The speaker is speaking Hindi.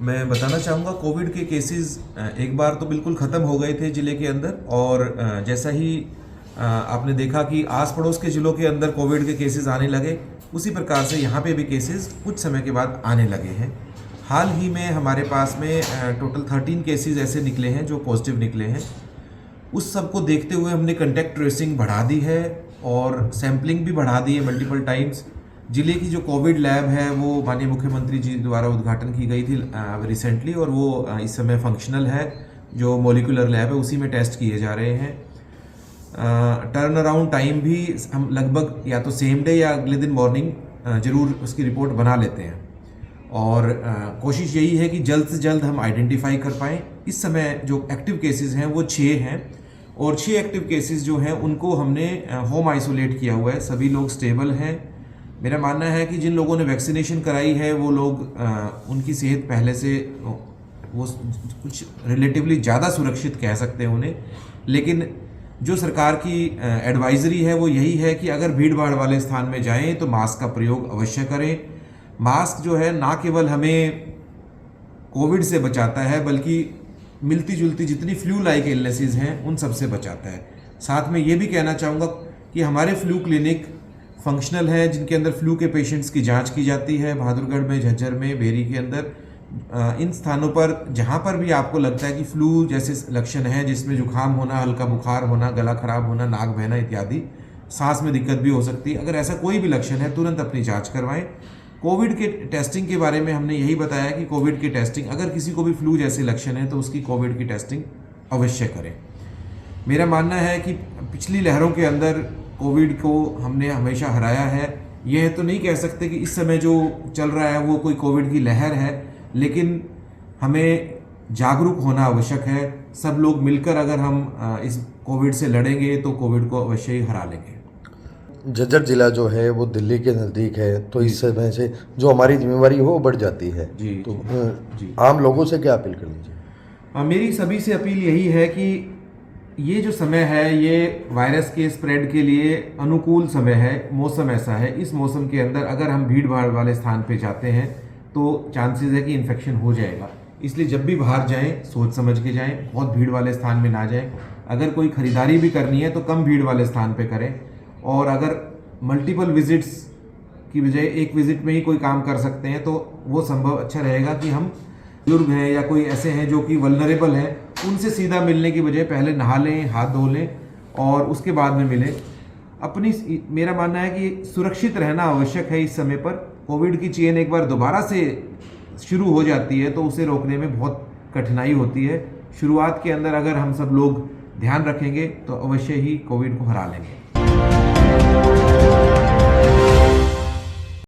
मैं बताना चाहूँगा कोविड के केसेस एक बार तो बिल्कुल ख़त्म हो गए थे ज़िले के अंदर, और जैसा ही आपने देखा कि आस पड़ोस के ज़िलों के अंदर कोविड के केसेस आने लगे, उसी प्रकार से यहाँ पे भी केसेस कुछ समय के बाद आने लगे हैं। हाल ही में हमारे पास में टोटल 13 केसेस ऐसे निकले हैं जो पॉजिटिव निकले हैं। उस सब को देखते हुए हमने कंटैक्ट ट्रेसिंग बढ़ा दी है और सैम्पलिंग भी बढ़ा दी है मल्टीपल टाइम्स। ज़िले की जो कोविड लैब है वो माननीय मुख्यमंत्री जी द्वारा उद्घाटन की गई थी रिसेंटली, और वो इस समय फंक्शनल है। जो मॉलिक्यूलर लैब है उसी में टेस्ट किए जा रहे हैं। टर्न अराउंड टाइम भी हम लगभग या तो सेम डे या अगले दिन मॉर्निंग ज़रूर उसकी रिपोर्ट बना लेते हैं, और कोशिश यही है कि जल्द से जल्द हम आइडेंटिफाई कर पाएँ। इस समय जो एक्टिव केसेस हैं वो 6 हैं, और 6 एक्टिव केसेस जो हैं उनको हमने होम आइसोलेट किया हुआ है। सभी लोग स्टेबल हैं। मेरा मानना है कि जिन लोगों ने वैक्सीनेशन कराई है वो लोग उनकी सेहत पहले से वो कुछ रिलेटिवली ज़्यादा सुरक्षित कह सकते हैं उन्हें, लेकिन जो सरकार की एडवाइजरी है वो यही है कि अगर भीड़ भाड़ वाले स्थान में जाएं तो मास्क का प्रयोग अवश्य करें। मास्क जो है ना केवल हमें कोविड से बचाता है बल्कि मिलती जुलती जितनी फ्लू लाइक इलनेसेस हैं उन सब से बचाता है। साथ में ये भी कहना चाहूँगा कि हमारे फ्लू क्लिनिक फंक्शनल है, जिनके अंदर फ्लू के पेशेंट्स की जांच की जाती है। बहादुरगढ़ में, झज्जर में, बेरी के अंदर इन स्थानों पर जहाँ पर भी आपको लगता है कि फ्लू जैसे लक्षण हैं, जिसमें जुकाम होना, हल्का बुखार होना, गला खराब होना, नाक बहना इत्यादि, सांस में दिक्कत भी हो सकती है, अगर ऐसा कोई भी लक्षण है तुरंत अपनी जाँच करवाएं। कोविड के टेस्टिंग के बारे में हमने यही बताया कि कोविड की टेस्टिंग, अगर किसी को भी फ्लू जैसे लक्षण है तो उसकी कोविड की टेस्टिंग अवश्य करें। मेरा मानना है कि पिछली लहरों के अंदर कोविड को हमने हमेशा हराया है। यह तो नहीं कह सकते कि इस समय जो चल रहा है वो कोई कोविड की लहर है, लेकिन हमें जागरूक होना आवश्यक है। सब लोग मिलकर अगर हम इस कोविड से लड़ेंगे तो कोविड को अवश्य ही हरा लेंगे। झज्जर जिला जो है वो दिल्ली के नज़दीक है, तो इस समय से जो हमारी जिम्मेवारी हो वो बढ़ जाती है। जी, तो जी। आम लोगों से क्या अपील कर लीजिए? मेरी सभी से अपील यही है कि ये जो समय है ये वायरस के स्प्रेड के लिए अनुकूल समय है। मौसम ऐसा है, इस मौसम के अंदर अगर हम भीड़ भाड़ वाले स्थान पे जाते हैं तो चांसेस है कि इन्फेक्शन हो जाएगा। इसलिए जब भी बाहर जाएं सोच समझ के जाएं, बहुत भीड़ वाले स्थान में ना जाएं। अगर कोई खरीदारी भी करनी है तो कम भीड़ वाले स्थान पे करें, और अगर मल्टीपल विजिट्स की बजाय एक विजिट में ही कोई काम कर सकते हैं तो वो संभव अच्छा रहेगा कि हम बुजुर्ग हैं या कोई ऐसे हैं जो कि वल्नरेबल हैं, उनसे सीधा मिलने की बजाय पहले नहा लें, हाथ धो लें और उसके बाद में मिलें। मेरा मानना है कि सुरक्षित रहना आवश्यक है। इस समय पर कोविड की चेन एक बार दोबारा से शुरू हो जाती है तो उसे रोकने में बहुत कठिनाई होती है। शुरुआत के अंदर अगर हम सब लोग ध्यान रखेंगे तो अवश्य ही कोविड को हरा लेंगे।